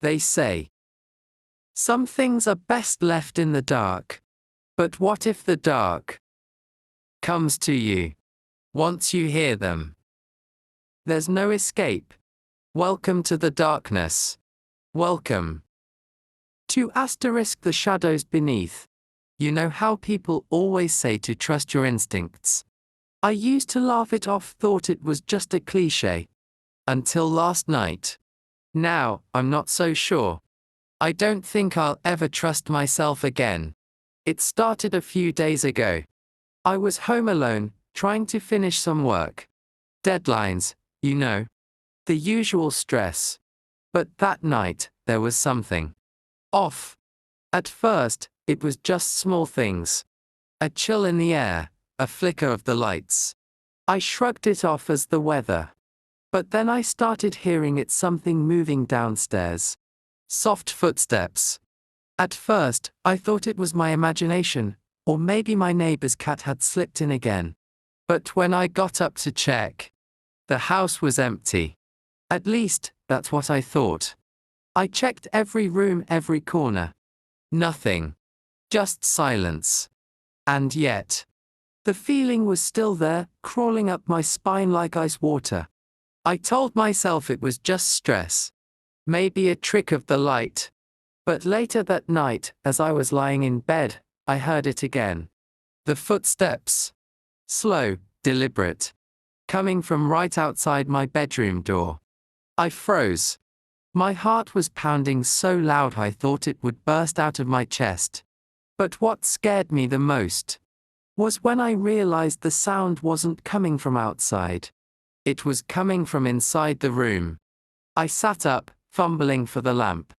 They say, some things are best left in the dark. But what if the dark comes to you once you hear them? There's no escape. Welcome to the darkness. Welcome to the shadows beneath. You know how people always say to trust your instincts? I used to laugh it off, thought it was just a cliché. Until last night. Now, I'm not so sure. I don't think I'll ever trust myself again. It started a few days ago. I was home alone, trying to finish some work. Deadlines, you know. The usual stress. But that night, there was something off. At first, it was just small things. A chill in the air, a flicker of the lights. I shrugged it off as the weather. But then I started hearing it, something moving downstairs. Soft footsteps. At first, I thought it was my imagination, or maybe my neighbor's cat had slipped in again. But when I got up to check, the house was empty. At least, that's what I thought. I checked every room, every corner. Nothing. Just silence. And yet, the feeling was still there, crawling up my spine like ice water. I told myself it was just stress. Maybe a trick of the light. But later that night, as I was lying in bed, I heard it again. The footsteps. Slow, deliberate. Coming from right outside my bedroom door. I froze. My heart was pounding so loud I thought it would burst out of my chest. But what scared me the most was when I realized the sound wasn't coming from outside. It was coming from inside the room. I sat up, fumbling for the lamp.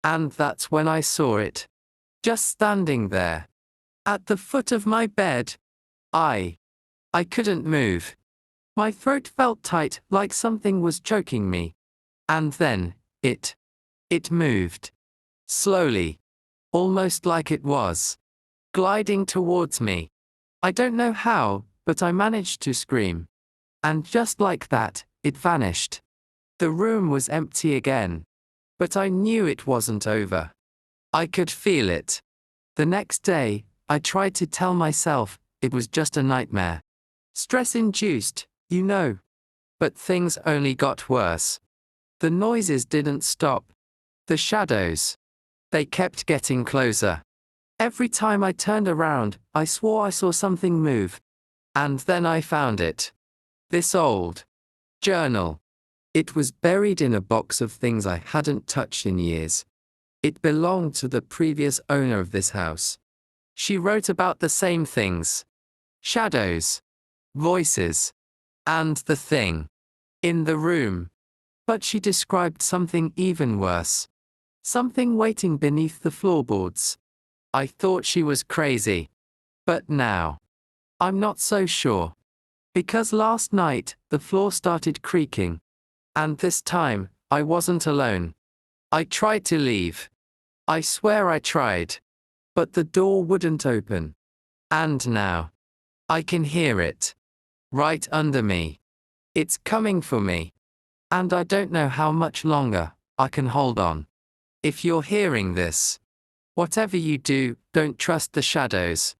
And that's when I saw it. Just standing there. At the foot of my bed. I couldn't move. My throat felt tight, like something was choking me. And then, it moved. Slowly. Almost like it was gliding towards me. I don't know how, but I managed to scream. And just like that, it vanished. The room was empty again. But I knew it wasn't over. I could feel it. The next day, I tried to tell myself it was just a nightmare. Stress-induced, you know. But things only got worse. The noises didn't stop. The shadows. They kept getting closer. Every time I turned around, I swore I saw something move. And then I found it. This old journal. It was buried in a box of things I hadn't touched in years. It belonged to the previous owner of this house. She wrote about the same things. Shadows. Voices. And the thing in the room. But she described something even worse. Something waiting beneath the floorboards. I thought she was crazy. But now, I'm not so sure. Because last night, the floor started creaking. And this time, I wasn't alone. I tried to leave. I swear I tried. But the door wouldn't open. And now, I can hear it. Right under me. It's coming for me. And I don't know how much longer I can hold on. If you're hearing this, whatever you do, don't trust the shadows.